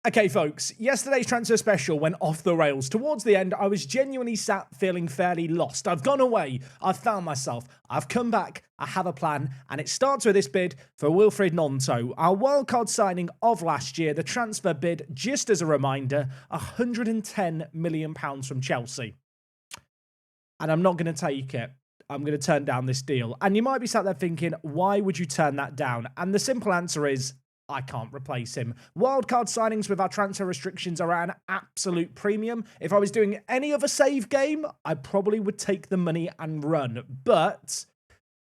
Okay, folks, yesterday's transfer special went off the rails. Towards the end, I was genuinely sat feeling fairly lost. I've gone away, I've found myself, I've come back, I have a plan, and it starts with this bid for Wilfried Gnonto, our wildcard signing of last year. The transfer bid, just as a reminder, £110 million from Chelsea. And I'm not going to take it. I'm going to turn down this deal. And you might be sat there thinking, why would you turn that down? And the simple answer is, I can't replace him. Wildcard signings with our transfer restrictions are at an absolute premium. If I was doing any other save game, I probably would take the money and run. But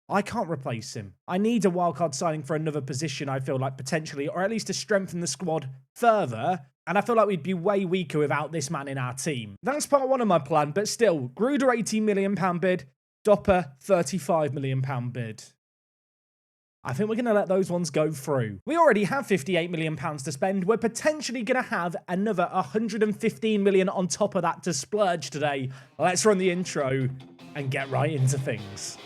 I can't replace him. I need a wildcard signing for another position, I feel like, potentially, or at least to strengthen the squad further. And I feel like we'd be way weaker without this man in our team. That's part one of my plan, but still, Gruda £18 million bid, Dopper £35 million bid. I think we're going to let those ones go through. We already have £58 million to spend. We're potentially going to have another £115 million on top of that to splurge today. Let's run the intro and get right into things.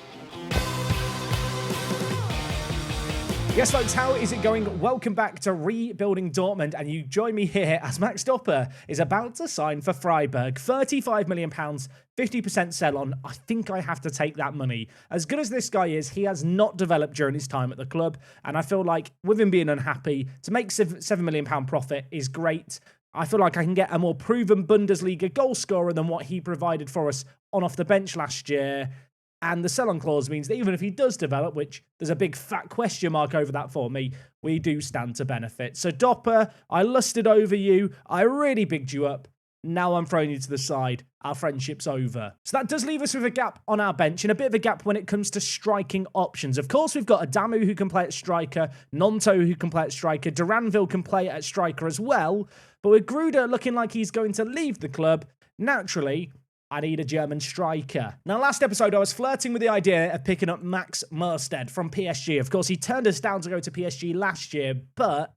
Yes, folks, how is it going? Welcome back to Rebuilding Dortmund, and you join me here as Max Dopper is about to sign for Freiburg. £35 million, 50% sell-on. I think I have to take that money. As good as this guy is, he has not developed during his time at the club, and I feel like with him being unhappy, to make £7 million profit is great. I feel like I can get a more proven Bundesliga goal scorer than what he provided for us on off the bench last year. And the sell-on clause means that even if he does develop, which there's a big fat question mark over that for me, we do stand to benefit. So Dopper, I lusted over you. I really bigged you up. Now I'm throwing you to the side. Our friendship's over. So that does leave us with a gap on our bench and a bit of a gap when it comes to striking options. Of course, we've got Adamu who can play at striker, Gnonto who can play at striker, Duranville can play at striker as well. But with Gruda looking like he's going to leave the club, naturally, I need a German striker. Now, last episode, I was flirting with the idea of picking up Max Mersted from PSG. Of course, he turned us down to go to PSG last year, but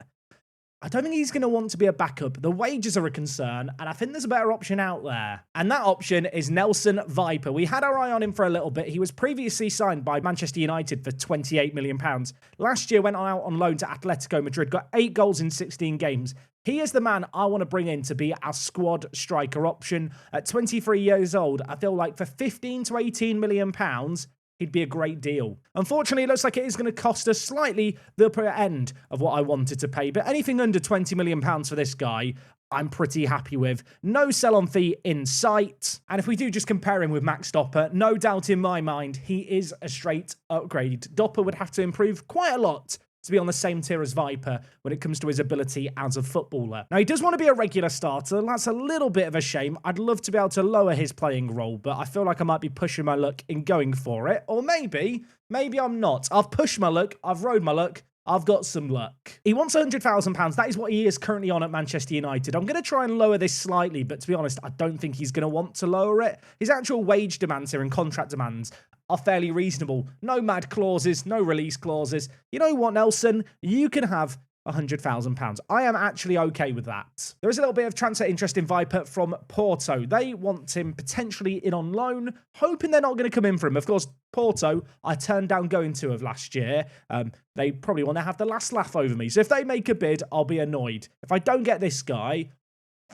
I don't think he's going to want to be a backup. The wages are a concern, and I think there's a better option out there. And that option is Nelson Weiper. We had our eye on him for a little bit. He was previously signed by Manchester United for £28 million. Last year, went out on loan to Atletico Madrid, got 8 goals in 16 games. He is the man I want to bring in to be our squad striker option. At 23 years old, I feel like for 15 to 18 million pounds, he'd be a great deal. Unfortunately, it looks like it is going to cost us slightly the upper end of what I wanted to pay, but anything under 20 million pounds for this guy, I'm pretty happy with. No sell-on fee in sight. And if we do just compare him with Max Dopper, no doubt in my mind, he is a straight upgrade. Dopper would have to improve quite a lot to be on the same tier as Weiper when it comes to his ability as a footballer. Now, he does want to be a regular starter, and that's a little bit of a shame. I'd love to be able to lower his playing role, but I feel like I might be pushing my luck in going for it. Or maybe I'm not. I've pushed my luck, I've rode my luck, I've got some luck. He wants £100,000. That is what he is currently on at Manchester United. I'm going to try and lower this slightly, but to be honest, I don't think he's going to want to lower it. His actual wage demands here and contract demands are fairly reasonable. No mad clauses, no release clauses. You know what, Nelson? You can have £100,000. I am actually okay with that. There is a little bit of transfer interest in Weiper from Porto. They want him potentially in on loan, hoping they're not going to come in for him. Of course, Porto, I turned down going to of last year. They probably want to have the last laugh over me. So if they make a bid, I'll be annoyed. If I don't get this guy,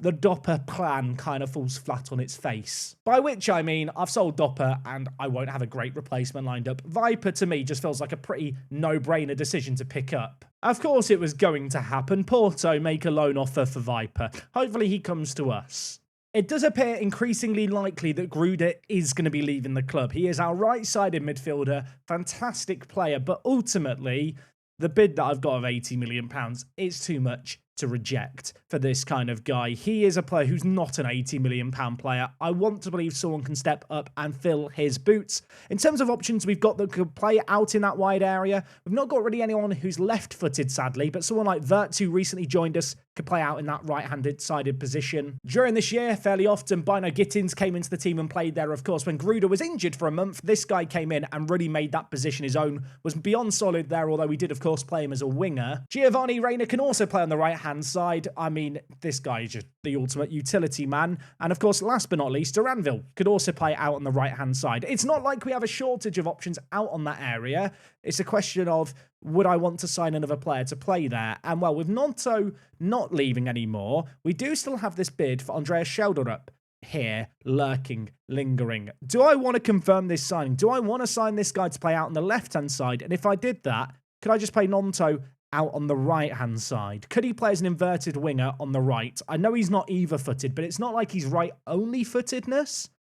the Dopper plan kind of falls flat on its face. By which I mean, I've sold Dopper and I won't have a great replacement lined up. Weiper, to me, just feels like a pretty no-brainer decision to pick up. Of course it was going to happen. Porto make a loan offer for Weiper. Hopefully he comes to us. It does appear increasingly likely that Gruda is going to be leaving the club. He is our right-sided midfielder, fantastic player, but ultimately, the bid that I've got of £80 million is too much to reject for this kind of guy. He is a player who's not an £80 million player. I want to believe someone can step up and fill his boots. In terms of options we've got that could play out in that wide area, we've not got really anyone who's left-footed, sadly, but someone like Wirtz, who recently joined us, could play out in that right-handed sided position. During this year, fairly often, Bino Gittins came into the team and played there. Of course, when Gruda was injured for a month, this guy came in and really made that position his own, was beyond solid there, although we did, of course, play him as a winger. Giovanni Reina can also play on the right right-hand side, I mean, this guy is just the ultimate utility man. And of course, last but not least, Duranville could also play out on the right-hand side. It's not like we have a shortage of options out on that area. It's a question of, would I want to sign another player to play there? And well, with Nonto not leaving anymore, we do still have this bid for Andreas Schjelderup here, lurking, lingering. Do I want to confirm this signing? Do I want to sign this guy to play out on the left-hand side? And if I did that, could I just play Nonto out on the right-hand side? Could he play as an inverted winger on the right? I know he's not either-footed, but it's not like he's right-only-footedness.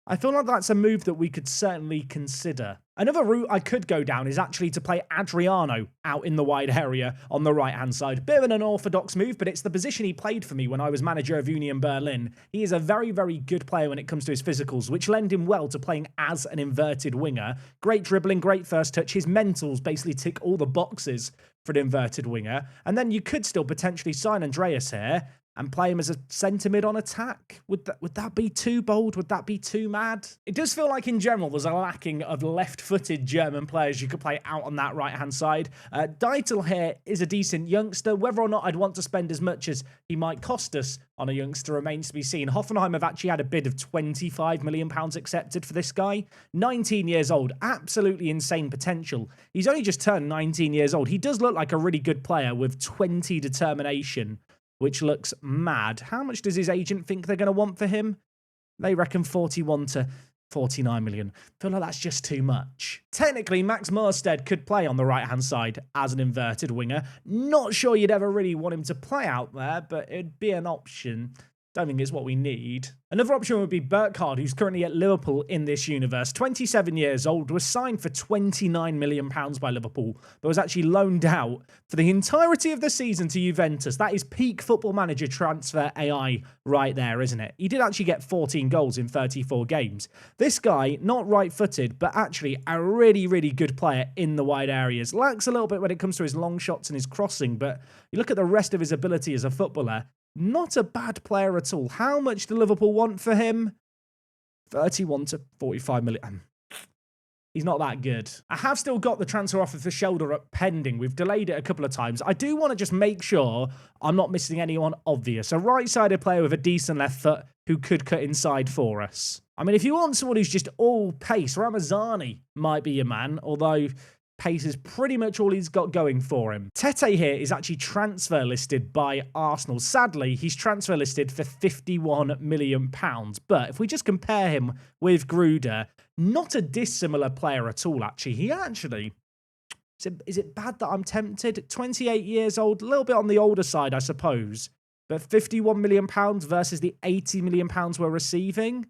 I feel like that's a move that we could certainly consider. Another route I could go down is actually to play Adriano out in the wide area on the right-hand side. Bit of an unorthodox move, but it's the position he played for me when I was manager of Union Berlin. He is a very, very good player when it comes to his physicals, which lend him well to playing as an inverted winger. Great dribbling, great first touch. His mentals basically tick all the boxes for an inverted winger. And then you could still potentially sign Andreas here and play him as a centre mid on attack. Would that be too bold? Would that be too mad? It does feel like in general there's a lacking of left-footed German players you could play out on that right-hand side. Deitel here is a decent youngster. Whether or not I'd want to spend as much as he might cost us on a youngster remains to be seen. Hoffenheim have actually had a bid of £25 million accepted for this guy. 19 years old. Absolutely insane potential. He's only just turned 19 years old. He does look like a really good player with 20 determination, which looks mad. How much does his agent think they're going to want for him? They reckon 41 to 49 million. I feel like that's just too much. Technically, Max Morstead could play on the right-hand side as an inverted winger. Not sure you'd ever really want him to play out there, but it'd be an option. Don't think it's what we need. Another option would be Burkhardt, who's currently at Liverpool in this universe. 27 years old, was signed for £29 million by Liverpool, but was actually loaned out for the entirety of the season to Juventus. That is peak Football Manager transfer AI right there, isn't it? He did actually get 14 goals in 34 games. This guy, not right-footed, but actually a really, really good player in the wide areas. Lacks a little bit when it comes to his long shots and his crossing, but you look at the rest of his ability as a footballer, not a bad player at all. How much do Liverpool want for him? 31 to 45 million. He's not that good. I have still got the transfer offer for Schjelderup pending. We've delayed it a couple of times. I do want to just make sure I'm not missing anyone obvious. A right-sided player with a decent left foot who could cut inside for us. I mean, if you want someone who's just all pace, Ramazani might be your man, although pace is pretty much all he's got going for him. Tete here is actually transfer listed by Arsenal. Sadly, he's transfer listed for £51 million. But if we just compare him with Gruda, not a dissimilar player at all, actually. He actually... Is it bad that I'm tempted? 28 years old, a little bit on the older side, I suppose. But £51 million versus the £80 million we're receiving?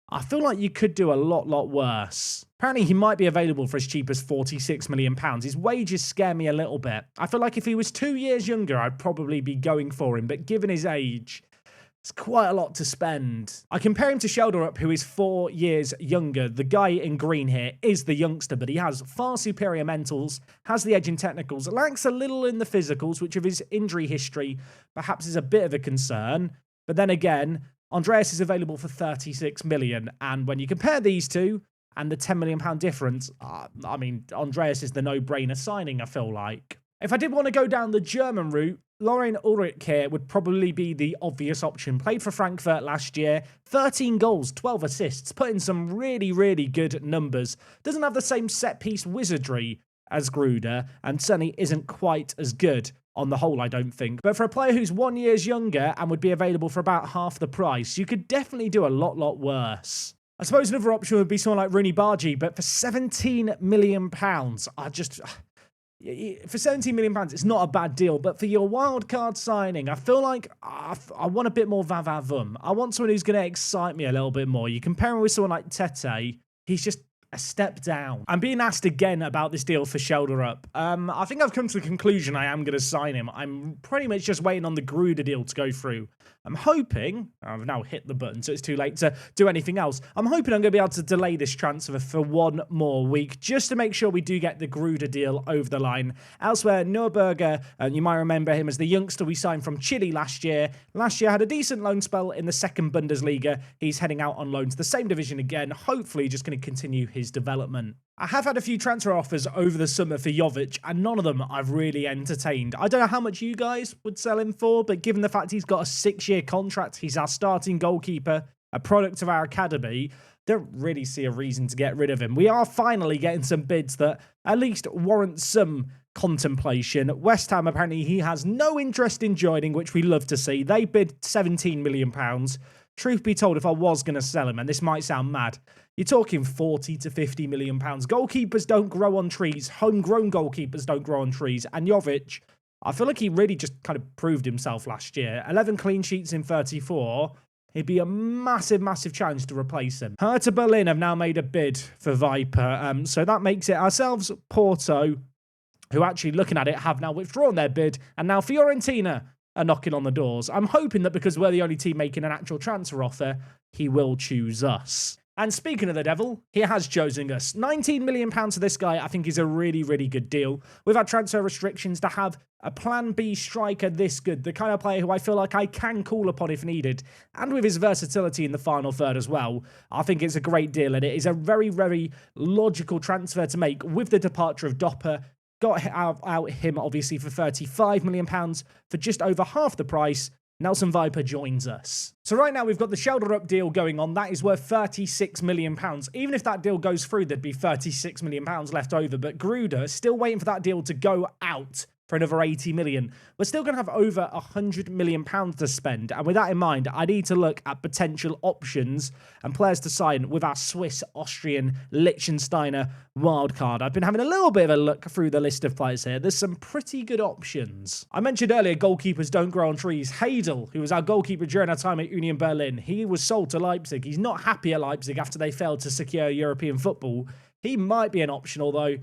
I feel like you could do a lot worse. Apparently, he might be available for as cheap as £46 million. His wages scare me a little bit. I feel like if he was 2 years younger, I'd probably be going for him. But given his age, it's quite a lot to spend. I compare him to Schjelderup, who is 4 years younger. The guy in green here is the youngster, but he has far superior mentals, has the edge in technicals, lacks a little in the physicals, which of his injury history perhaps is a bit of a concern. But then again, Andreas is available for 36 million. And when you compare these two and the £10 million difference, I mean, Andreas is the no-brainer signing, I feel like. If I did want to go down the German route, Lauren Ulrich here would probably be the obvious option. Played for Frankfurt last year, 13 goals, 12 assists, put in some really, really good numbers. Doesn't have the same set-piece wizardry as Gruda, and certainly isn't quite as good on the whole, I don't think. But for a player who's 1 year younger and would be available for about half the price, you could definitely do a lot worse. I suppose another option would be someone like Rooney Bargi, but for £17 million, I just... For £17 million, it's not a bad deal, but for your wild card signing, I feel like I want a bit more vavavoom. I want someone who's going to excite me a little bit more. You compare him with someone like Tete, he's just a step down. I'm being asked again about this deal for Schjelderup. I think I've come to the conclusion I am going to sign him. I'm pretty much just waiting on the Gruda deal to go through. I'm hoping, I've now hit the button, so it's too late to do anything else. I'm hoping I'm going to be able to delay this transfer for 1 more week, just to make sure we do get the Gruda deal over the line. Elsewhere, Nürburger, you might remember him as the youngster we signed from Chile last year. Last year had a decent loan spell in the second Bundesliga. He's heading out on loan to the same division again, hopefully just going to continue his development. I have had a few transfer offers over the summer for Jovic, and none of them I've really entertained. I don't know how much you guys would sell him for, but given the fact he's got a 6-year contract, he's our starting goalkeeper, a product of our academy, don't really see a reason to get rid of him. We are finally getting some bids that at least warrant some contemplation. West Ham, apparently he has no interest in joining, which we love to see. They bid £17 million. Truth be told, if I was going to sell him, and this might sound mad, you're talking £40 to £50 million. Goalkeepers don't grow on trees. Homegrown goalkeepers don't grow on trees. And Jovic, I feel like he really just kind of proved himself last year. 11 clean sheets in 34. He'd be a massive, massive challenge to replace him. Hertha Berlin have now made a bid for Weiper. So that makes it ourselves, Porto, who actually looking at it have now withdrawn their bid. And now Fiorentina are knocking on the doors. I'm hoping that because we're the only team making an actual transfer offer, he will choose us. And speaking of the devil, he has chosen us. £19 million for this guy, I think, is a really, really good deal. We've had transfer restrictions to have a plan B striker this good, the kind of player who I feel like I can call upon if needed. And with his versatility in the final third as well, I think it's a great deal. And it is a very, very logical transfer to make with the departure of Dopper. Got out him, obviously, for £35 million for just over half the price. Nelson Weiper joins us. So right now we've got the Schjelderup deal going on. That is worth £36 million. Even if that deal goes through, there'd be £36 million left over. But Gruda is still waiting for that deal to go out for another 80 million. We're still going to have over £100 million to spend. And with that in mind, I need to look at potential options and players to sign with our Swiss, Austrian, Liechtensteiner wildcard. I've been having a little bit of a look through the list of players here. There's some pretty good options. I mentioned earlier, goalkeepers don't grow on trees. Heidel, who was our goalkeeper during our time at Union Berlin, he was sold to Leipzig. He's not happy at Leipzig after they failed to secure European football. He might be an option, although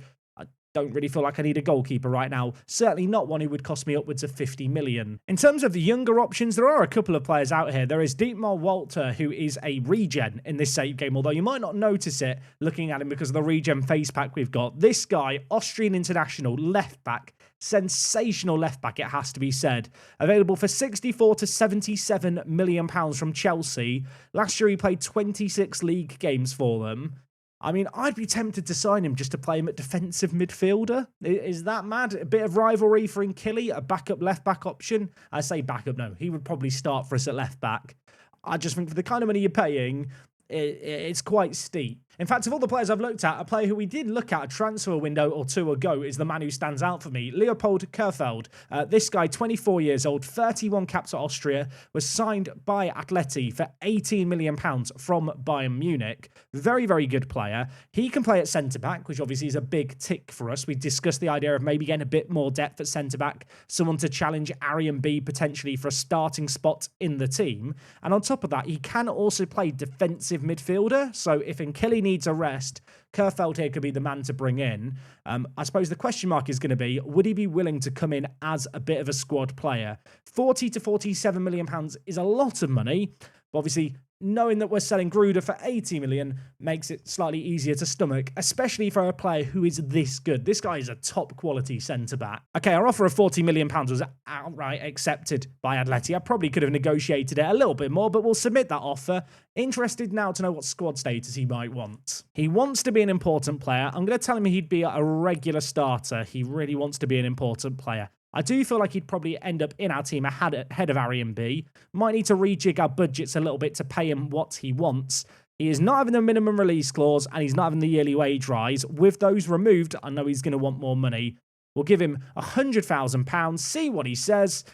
don't really feel like I need a goalkeeper right now. Certainly not one who would cost me upwards of 50 million. In terms of the younger options, there are a couple of players out here. There is Dietmar Walter, who is a regen in this save game, although you might not notice it looking at him because of the regen face pack we've got. This guy, Austrian international, left back, sensational left back, it has to be said. Available for 64 to 77 million pounds from Chelsea. Last year he played 26 league games for them. I mean, I'd be tempted to sign him just to play him at defensive midfielder. Is that mad? A bit of rivalry for Nkili, a backup left-back option. I say backup, no. He would probably start for us at left-back. I just think for the kind of money you're paying, it's quite steep. In fact, of all the players I've looked at, a player who we did look at a transfer window or two ago is the man who stands out for me, Leopold Querfeld. This guy, 24 years old, 31 caps at Austria, was signed by Atleti for £18 million from Bayern Munich. Very, very good player. He can play at centre-back, which obviously is a big tick for us. We discussed the idea of maybe getting a bit more depth at centre-back, someone to challenge Arian B potentially for a starting spot in the team. And on top of that, he can also play defensive midfielder. So if Nkili needs a rest, Querfeld here could be the man to bring in. I suppose the question mark is going to be, would he be willing to come in as a bit of a squad player? 40 to 47 million pounds is a lot of money, but obviously knowing that we're selling Gruda for 80 million makes it slightly easier to stomach, especially for a player who is this good. This guy is a top quality centre-back. Okay, our offer of 40 million pounds was outright accepted by Atleti. I probably could have negotiated it a little bit more, but we'll submit that offer. Interested now to know what squad status he might want. He wants to be an important player. I'm going to tell him he'd be a regular starter. He really wants to be an important player. I do feel like he'd probably end up in our team ahead of Arian B. Might need to rejig our budgets a little bit to pay him what he wants. He is not having the minimum release clause and he's not having the yearly wage rise. With those removed, I know he's going to want more money. We'll give him £100,000, see what he says,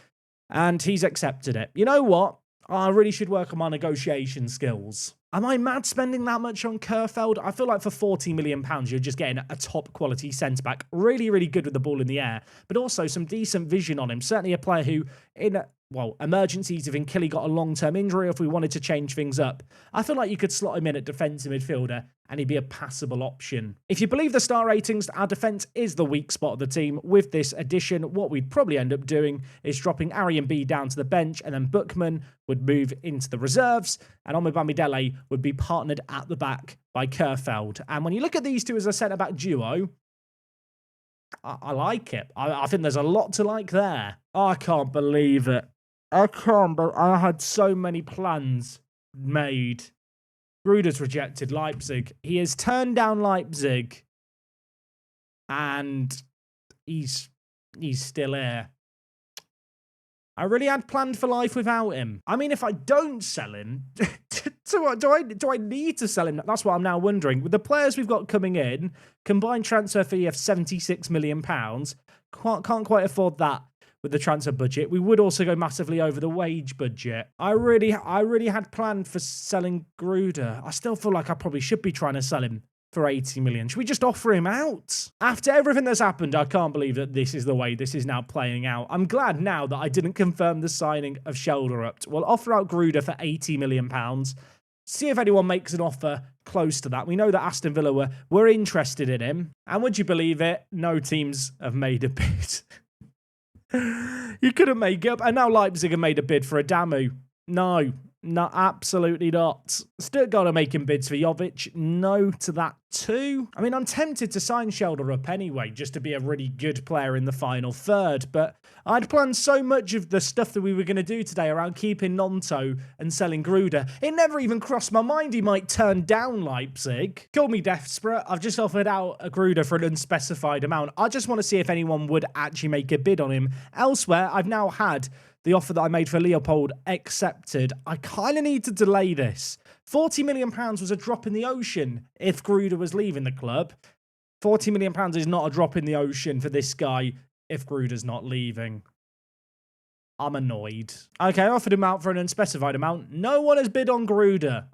and he's accepted it. You know what? I really should work on my negotiation skills. Am I mad spending that much on Querfeld? I feel like for £40 million, you're just getting a top quality centre-back. Really, really good with the ball in the air, but also some decent vision on him. Certainly a player who, in emergencies, if Nkili got a long-term injury, or if we wanted to change things up, I feel like you could slot him in at defensive midfielder and he'd be a passable option. If you believe the star ratings, our defence is the weak spot of the team. With this addition, what we'd probably end up doing is dropping Arian B down to the bench, and then Bookman would move into the reserves, and Omobamidele would be partnered at the back by Querfeld. And when you look at these two as a centre-back duo, I like it. I think there's a lot to like there. I can't believe it. I had so many plans made Gruda's rejected Leipzig. He has turned down Leipzig, and he's still here. I really had planned for life without him. I mean, if I don't sell him, do I need to sell him? That's what I'm now wondering. With the players we've got coming in, combined transfer fee of £76 million, can't quite afford that with the transfer budget. We would also go massively over the wage budget. I really had planned for selling Gruda. I still feel like I probably should be trying to sell him for 80 million. Should we just offer him out? After everything that's happened, I can't believe that this is the way this is now playing out. I'm glad now that I didn't confirm the signing of Schjelderup. We'll offer out Gruda for £80 million. See if anyone makes an offer close to that. We know that Aston Villa were interested in him. And would you believe it? No teams have made a bid. You couldn't make it up. And now Leipzig have made a bid for Adamu. No, absolutely not. Stuttgart are making bids for Jovic. No to that too. I mean, I'm tempted to sign Schjelderup anyway, just to be a really good player in the final third, but I'd planned so much of the stuff that we were going to do today around keeping Nonto and selling Gruda. It never even crossed my mind he might turn down Leipzig. Call me desperate. I've just offered out a Gruda for an unspecified amount. I just want to see if anyone would actually make a bid on him. Elsewhere, I've now had the offer that I made for Leopold accepted. I kind of need to delay this. £40 million was a drop in the ocean if Gruda was leaving the club. £40 million is not a drop in the ocean for this guy if Gruda's not leaving. I'm annoyed. Okay, I offered him out for an unspecified amount. No one has bid on Gruda.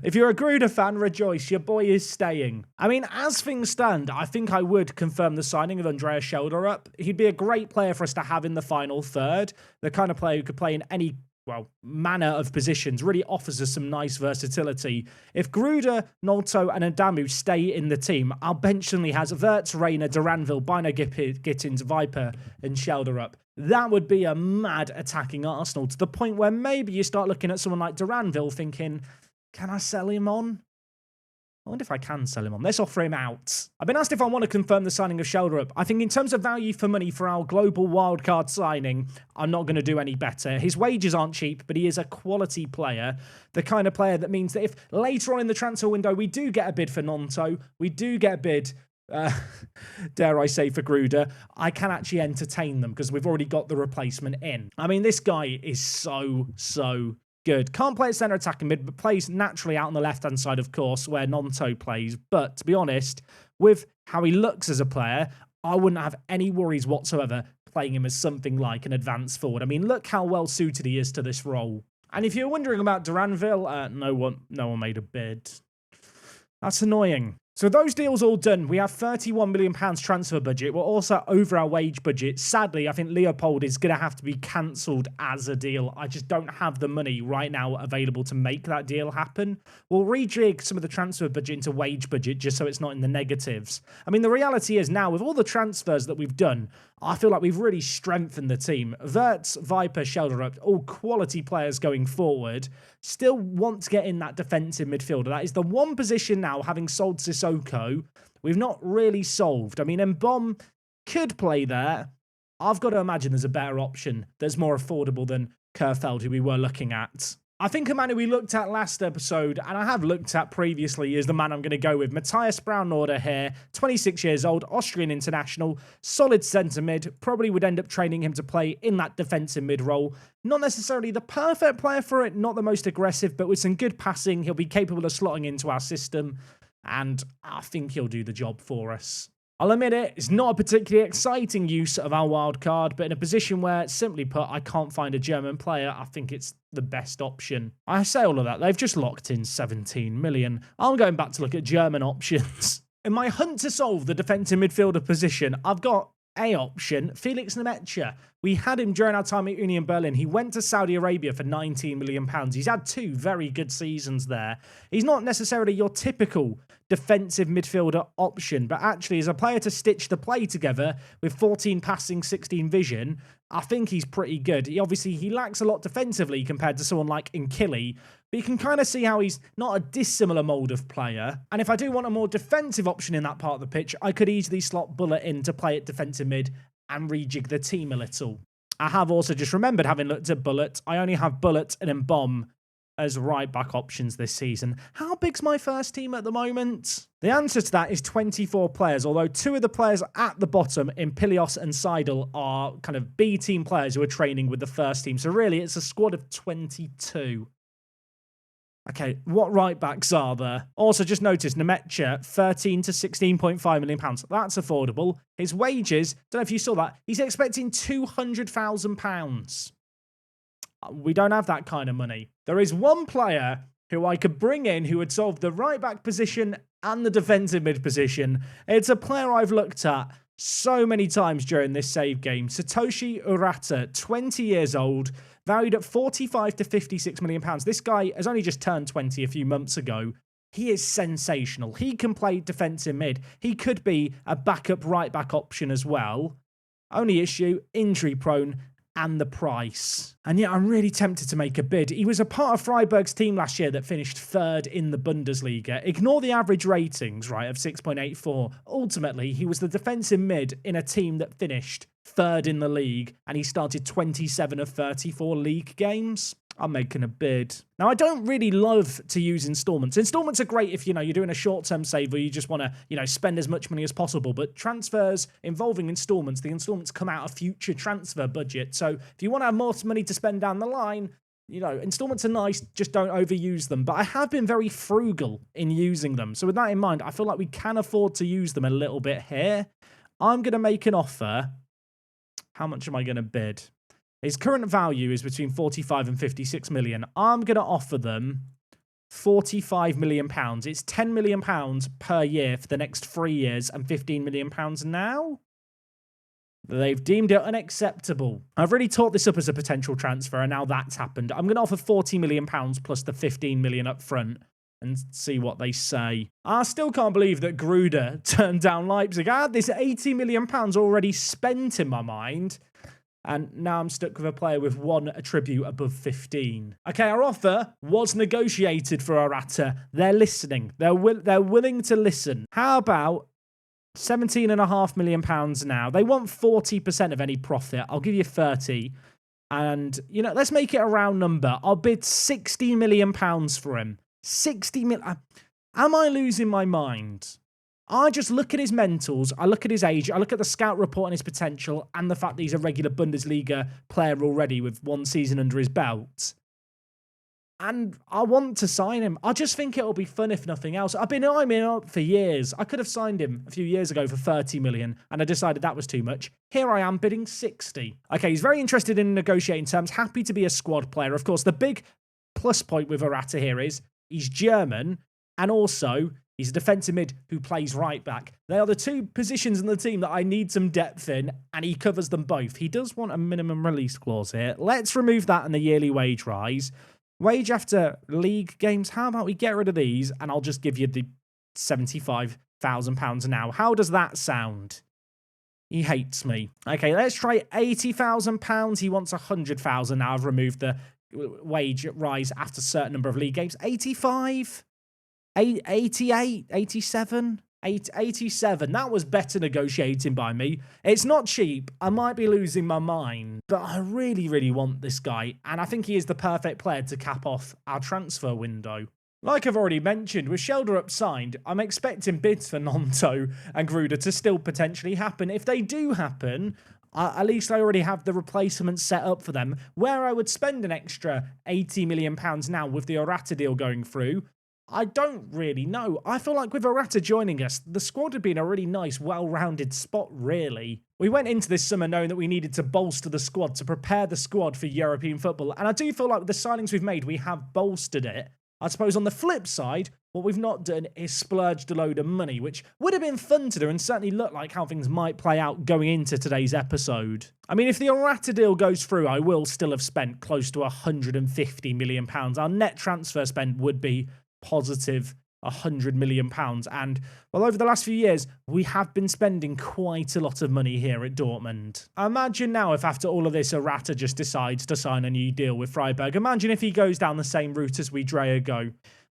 If you're a Gruda fan, rejoice. Your boy is staying. I mean, as things stand, I think I would confirm the signing of Andreas Schjelderup. He'd be a great player for us to have in the final third. The kind of player who could play in any, well, manner of positions. Really offers us some nice versatility. If Gruda, Nolto and Adamu stay in the team, our bench only has Wirtz, Reina, Duranville, Bino Gittins, Weiper and Schjelderup. That would be a mad attacking Arsenal, to the point where maybe you start looking at someone like Duranville thinking, can I sell him on? I wonder if I can sell him on. Let's offer him out. I've been asked if I want to confirm the signing of Schjelderup. I think in terms of value for money for our global wildcard signing, I'm not going to do any better. His wages aren't cheap, but he is a quality player. The kind of player that means that if later on in the transfer window we do get a bid for Nonto, we do get a bid, dare I say, for Gruda, I can actually entertain them because we've already got the replacement in. I mean, this guy is so good. Can't play at centre attacking mid, but plays naturally out on the left-hand side, of course, where Nonto plays. But to be honest, with how he looks as a player, I wouldn't have any worries whatsoever playing him as something like an advanced forward. I mean, look how well suited he is to this role. And if you're wondering about Duranville, no one made a bid. That's annoying. So those deals all done. We have £31 million transfer budget. We're also over our wage budget. Sadly, I think Leopold is going to have to be cancelled as a deal. I just don't have the money right now available to make that deal happen. We'll rejig some of the transfer budget into wage budget just so it's not in the negatives. I mean, the reality is now, with all the transfers that we've done, I feel like we've really strengthened the team. Wirtz, Weiper, Schjelderup, all quality players going forward, still want to get in that defensive midfielder. That is the one position now, having sold Sissoko, we've not really solved. I mean, Mbom could play there. I've got to imagine there's a better option that's more affordable than Querfeld, who we were looking at. I think a man who we looked at last episode, and I have looked at previously, is the man I'm going to go with. Matthias Braunauder here, 26 years old, Austrian international, solid centre mid, probably would end up training him to play in that defensive mid role. Not necessarily the perfect player for it, not the most aggressive, but with some good passing, he'll be capable of slotting into our system, and I think he'll do the job for us. I'll admit it's not a particularly exciting use of our wild card, but in a position where, simply put, I can't find a German player, I think it's the best option. I say all of that, they've just locked in 17 million. I'm going back to look at German options. In my hunt to solve the defensive midfielder position, I've got a option, Felix Nemetcha. We had him during our time at Union Berlin. He went to Saudi Arabia for £19 million. He's had 2 very good seasons there. He's not necessarily your typical defensive midfielder option, but actually as a player to stitch the play together with 14 passing, 16 vision, I think he's pretty good. He lacks a lot defensively compared to someone like Nkili, but you can kind of see how he's not a dissimilar mould of player. And if I do want a more defensive option in that part of the pitch, I could easily slot Bullet in to play at defensive mid and rejig the team a little. I have also just remembered, having looked at Bullet, I only have Bullet and Mbom as right-back options this season. How big's my first team at the moment? The answer to that is 24 players, although 2 of the players at the bottom in Pilios and Seidel are kind of B-team players who are training with the first team. So really, it's a squad of 22. Okay, what right-backs are there? Also, just notice, Nemetcha, 13 to 16.5 million pounds. That's affordable. His wages, don't know if you saw that, he's expecting £200,000. We don't have that kind of money. There is one player who I could bring in who would solve the right-back position and the defensive mid position. It's a player I've looked at so many times during this save game. Satoshi Urata, 20 years old, valued at 45 to 56 million pounds. This guy has only just turned 20 a few months ago. He is sensational. He can play defensive mid. He could be a backup right-back option as well. Only issue, injury prone, and the price. And yeah, I'm really tempted to make a bid. He was a part of Freiburg's team last year that finished 3rd in the Bundesliga. Ignore the average ratings, right, of 6.84. Ultimately, he was the defensive mid in a team that finished 3rd in the league, and he started 27 of 34 league games. I'm making a bid. Now, I don't really love to use installments. Installments are great if, you're doing a short-term save or you just want to, spend as much money as possible. But transfers involving installments, the installments come out of future transfer budget. So if you want to have more money to spend down the line, installments are nice, just don't overuse them. But I have been very frugal in using them. So with that in mind, I feel like we can afford to use them a little bit here. I'm going to make an offer. How much am I going to bid? His current value is between 45 and 56 million. I'm going to offer them 45 million pounds. It's 10 million pounds per year for the next 3 years and 15 million pounds now. They've deemed it unacceptable. I've really taught this up as a potential transfer, and now that's happened. I'm going to offer 40 million pounds plus the 15 million up front and see what they say. I still can't believe that Gruda turned down Leipzig. I had this 80 million pounds already spent in my mind. And now I'm stuck with a player with 1 attribute above 15. Okay, our offer was negotiated for Urata. They're listening. They're willing to listen. How about £17.5 million now? They want 40% of any profit. I'll give you 30. And, let's make it a round number. I'll bid £60 million for him. 60 million. Am I losing my mind? I just look at his mentals, I look at his age, I look at the scout report and his potential, and the fact that he's a regular Bundesliga player already with 1 season under his belt. And I want to sign him. I just think it'll be fun if nothing else. I've been eyeing him up for years. I could have signed him a few years ago for 30 million, and I decided that was too much. Here I am bidding 60. Okay, he's very interested in negotiating terms, happy to be a squad player. Of course, the big plus point with Urata here is he's German, and also he's a defensive mid who plays right back. They are the 2 positions in the team that I need some depth in, and he covers them both. He does want a minimum release clause here. Let's remove that and the yearly wage rise. Wage after league games, how about we get rid of these, and I'll just give you the £75,000 now. How does that sound? He hates me. Okay, let's try £80,000. He wants 100,000 now. I've removed the wage rise after a certain number of league games. 85? 88, 87, 87. That was better negotiating by me. It's not cheap. I might be losing my mind, but I really, really want this guy, and I think he is the perfect player to cap off our transfer window. Like I've already mentioned, with Schjelderup signed, I'm expecting bids for Nonto and Gruda to still potentially happen. If they do happen, at least I already have the replacement set up for them, where I would spend an extra £80 million now with the Urata deal going through. I don't really know. I feel like with Urata joining us, the squad had been a really nice, well-rounded spot, really. We went into this summer knowing that we needed to bolster the squad, to prepare the squad for European football, and I do feel like with the signings we've made, we have bolstered it. I suppose on the flip side, what we've not done is splurged a load of money, which would have been fun to do and certainly looked like how things might play out going into today's episode. I mean, if the Urata deal goes through, I will still have spent close to £150 million. Our net transfer spend would be positive £100 million. And, well, over the last few years, we have been spending quite a lot of money here at Dortmund. Imagine now if after all of this, Urata just decides to sign a new deal with Freiburg. Imagine if he goes down the same route as we Drea go.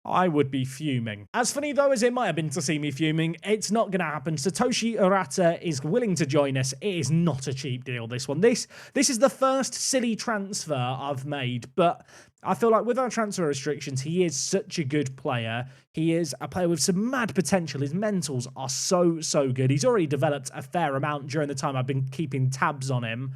I would be fuming. As funny though as it might have been to see me fuming, it's not going to happen. Satoshi Urata is willing to join us. It is not a cheap deal, this one. This is the first silly transfer I've made, but I feel like with our transfer restrictions, he is such a good player. He is a player with some mad potential. His mentals are so good. He's already developed a fair amount during the time I've been keeping tabs on him.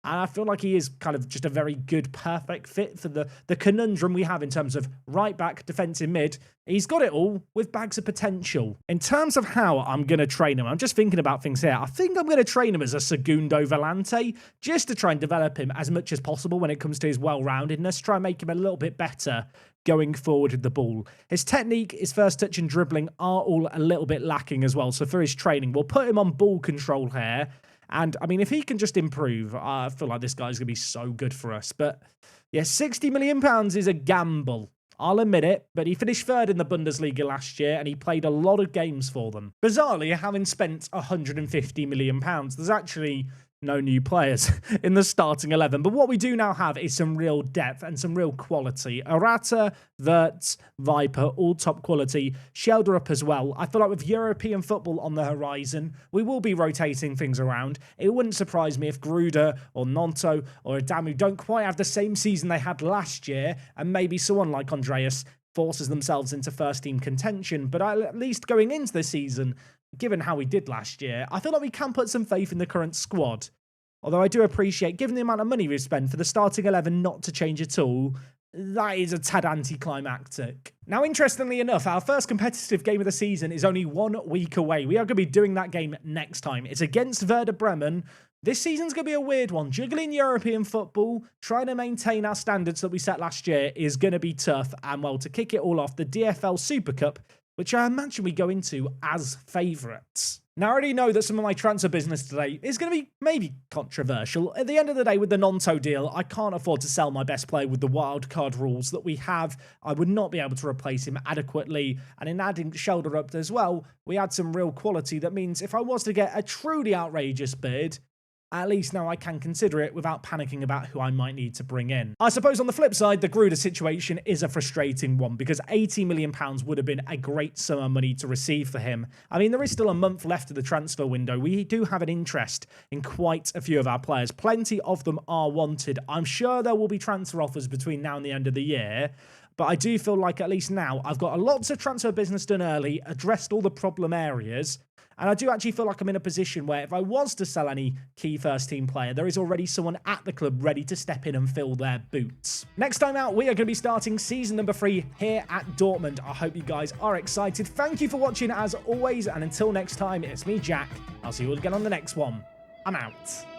And I feel like he is kind of just a very good, perfect fit for the conundrum we have in terms of right back, defensive mid. He's got it all with bags of potential. In terms of how I'm going to train him, I'm just thinking about things here. I think I'm going to train him as a Segundo Volante, just to try and develop him as much as possible when it comes to his well-roundedness, try and make him a little bit better going forward with the ball. His technique, his first touch and dribbling are all a little bit lacking as well. So for his training, we'll put him on ball control here. And, I mean, if he can just improve, I feel like this guy's going to be so good for us. But, yeah, £60 million is a gamble. I'll admit it, but he finished third in the Bundesliga last year, and he played a lot of games for them. Bizarrely, having spent £150 million, there's actually no new players in the starting 11. But what we do now have is some real depth and some real quality. Urata, Wirtz, Weiper, all top quality. Schjelderup as well. I feel like with European football on the horizon, we will be rotating things around. It wouldn't surprise me if Gruda or Nonto or Adamu don't quite have the same season they had last year, and maybe someone like Andreas forces themselves into first-team contention. But at least going into the season, given how we did last year, I feel like we can put some faith in the current squad. Although I do appreciate, given the amount of money we've spent for the starting 11 not to change at all, that is a tad anticlimactic. Now, interestingly enough, our first competitive game of the season is only 1 week away. We are going to be doing that game next time. It's against Werder Bremen. This season's going to be a weird one. Juggling European football, trying to maintain our standards that we set last year is going to be tough. And, well, to kick it all off, the DFL Super Cup, which I imagine we go into as favourites. Now, I already know that some of my transfer business today is going to be maybe controversial. At the end of the day, with the Nonto deal, I can't afford to sell my best player with the wildcard rules that we have. I would not be able to replace him adequately. And in adding Schjelderup as well, we had some real quality. That means if I was to get a truly outrageous bid, at least now I can consider it without panicking about who I might need to bring in. I suppose on the flip side, the Gruda situation is a frustrating one because £80 million would have been a great sum of money to receive for him. I mean, there is still a month left of the transfer window. We do have an interest in quite a few of our players. Plenty of them are wanted. I'm sure there will be transfer offers between now and the end of the year. But I do feel like at least now I've got lots of transfer business done early, addressed all the problem areas. And I do actually feel like I'm in a position where if I was to sell any key first-team player, there is already someone at the club ready to step in and fill their boots. Next time out, we are going to be starting season number 3 here at Dortmund. I hope you guys are excited. Thank you for watching as always. And until next time, it's me, Jack. I'll see you all again on the next one. I'm out.